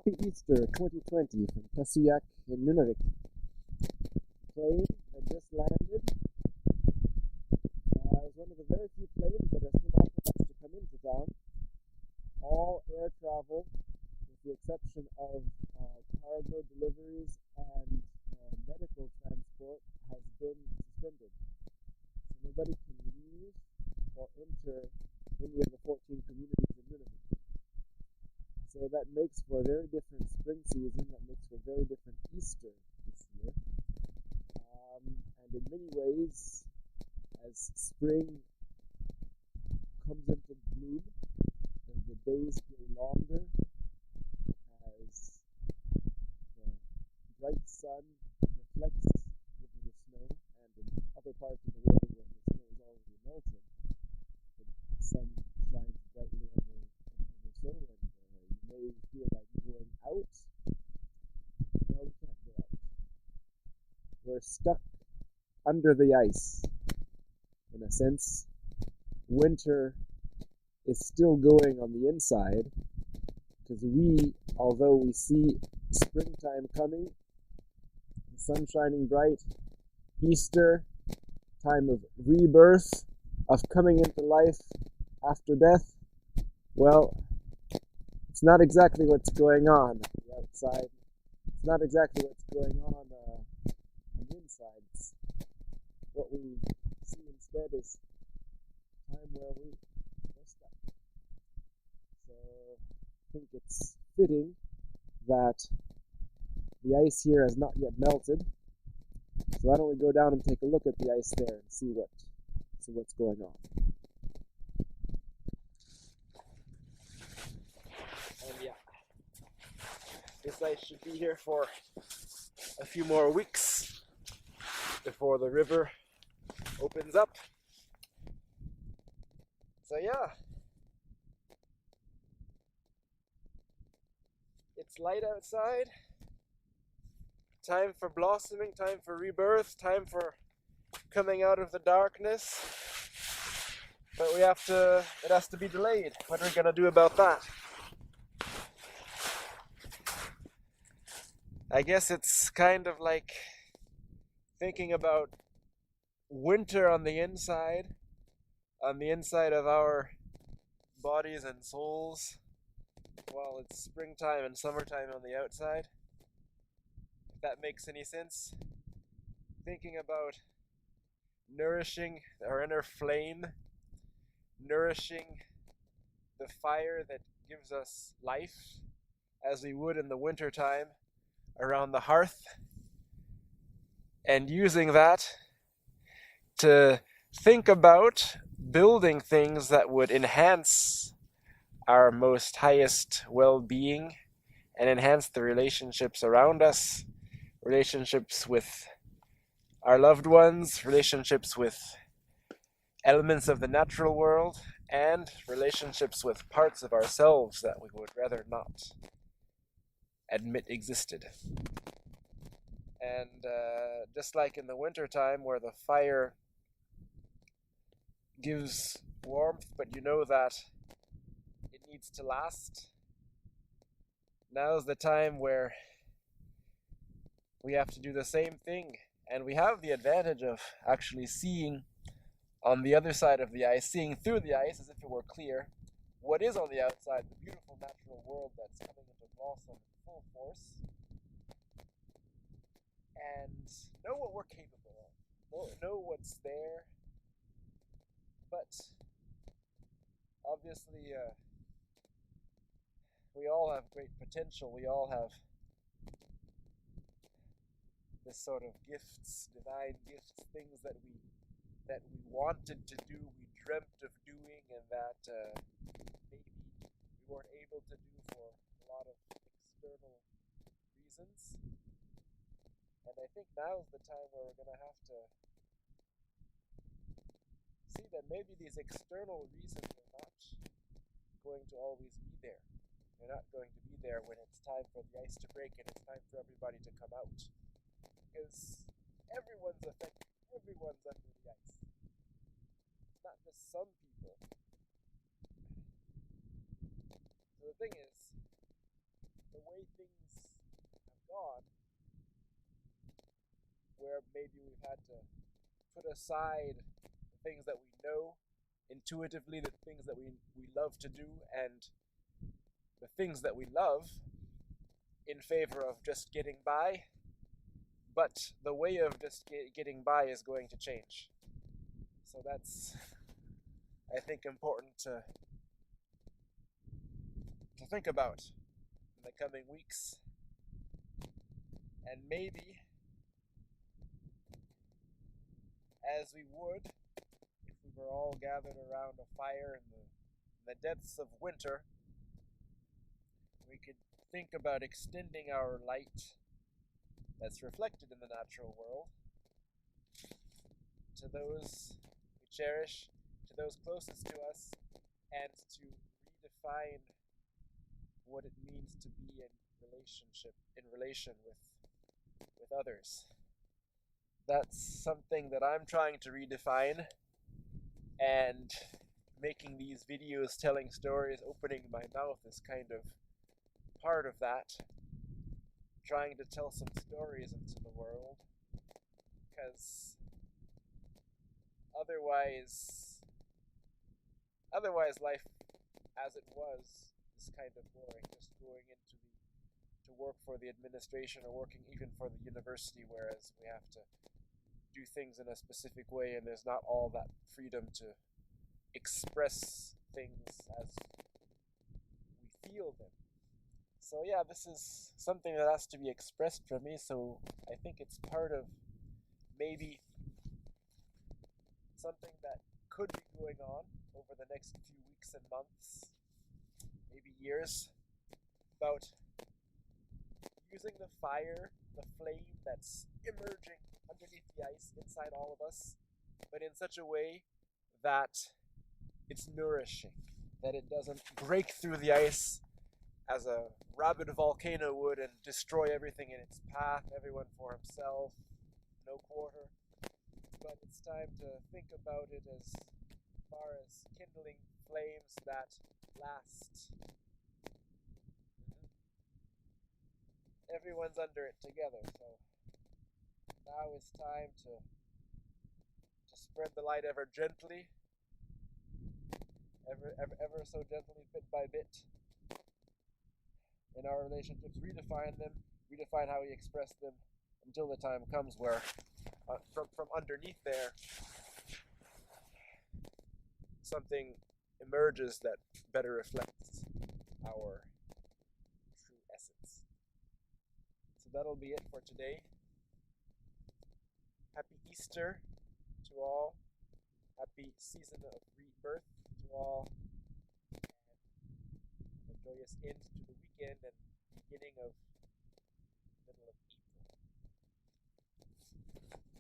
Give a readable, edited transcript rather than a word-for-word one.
Happy Easter 2020 from Tasuyak in Nunavik. Plane had just landed. It was one of the very few planes that are still authorized to come into town. All air travel, with the exception of cargo deliveries and medical transport, has been suspended. So nobody can leave or enter any of the 14 communities in Nunavik. So that makes for a very different spring season, that makes for a very different Easter this year. And in many ways, as spring comes into bloom, as the days grow longer, as the bright sun reflects over the snow, and in other parts of the world where the snow is already melted, the sun shines brightly ever so, and you may feel like going out. No, we can't go out. We're stuck under the ice, in a sense. Winter is still going on the inside, because although we see springtime coming, the sun shining bright, Easter, time of rebirth, of coming into life after death, well, it's not exactly what's going on on the outside. It's not exactly what's going on the inside. What we see instead is time where we're stuck. So I think it's fitting that the ice here has not yet melted. So why don't we go down and take a look at the ice there and see what's going on. And yeah, this ice should be here for a few more weeks before the river opens up. So yeah, it's light outside. Time for blossoming, time for rebirth, time for coming out of the darkness. But it has to be delayed. What are we gonna do about that? I guess it's kind of like thinking about winter on the inside of our bodies and souls, while it's springtime and summertime on the outside. If that makes any sense. Thinking about nourishing our inner flame, nourishing the fire that gives us life, as we would in the wintertime around the hearth, and using that to think about building things that would enhance our most highest well-being and enhance the relationships around us, relationships with our loved ones, relationships with elements of the natural world, and relationships with parts of ourselves that we would rather not admit existed. And just like in the wintertime where the fire gives warmth, but you know that it needs to last, now's the time where we have to do the same thing. And we have the advantage of actually seeing on the other side of the ice, seeing through the ice as if it were clear, what is on the outside, the beautiful natural world that's coming into blossom in full force, and know what we're capable of, know what's there. But obviously, we all have great potential. We all have this sort of gifts, divine gifts, things that we wanted to do, we dreamt of doing, and that maybe we weren't able to do for a lot of external reasons. And I think now is the time where we're going to have to see that maybe these external reasons are not going to always be there. They're not going to be there when it's time for the ice to break and it's time for everybody to come out. Because everyone's affected. Everyone's under the ice. Not just some people. So the thing is, the way way things have gone, where maybe we've had to put aside the things that we know intuitively, the things that we love to do, and the things that we love in favor of just getting by. But the way of just getting by is going to change. So that's, I think, important to think about in the coming weeks. And maybe, as we would if we were all gathered around a fire in the depths of winter, we could think about extending our light that's reflected in the natural world to those we cherish, to those closest to us, and to redefine what it means to be in relation with others. That's something that I'm trying to redefine, and making these videos, telling stories, opening my mouth is kind of part of that. Trying to tell some stories into the world, because otherwise life as it was is kind of boring, just going to work for the administration or working even for the university, whereas we have to do things in a specific way, and there's not all that freedom to express things as we feel them. So yeah, this is something that has to be expressed from me, so I think it's part of maybe something that could be going on over the next few weeks and months, maybe years, about using the fire, the flame that's emerging underneath the ice inside all of us, but in such a way that it's nourishing, that it doesn't break through the ice as a rabid volcano would and destroy everything in its path, everyone for himself, no quarter. But it's time to think about it as far as kindling flames that last. Everyone's under it together, so now it's time to spread the light ever gently, ever so gently, bit by bit, in our relationships, redefine them, redefine how we express them, until the time comes where from underneath there something emerges that better reflects our true essence. So that'll be it for today. Happy Easter to all. Happy season of rebirth to all. And a joyous end to the weekend and beginning of middle of April.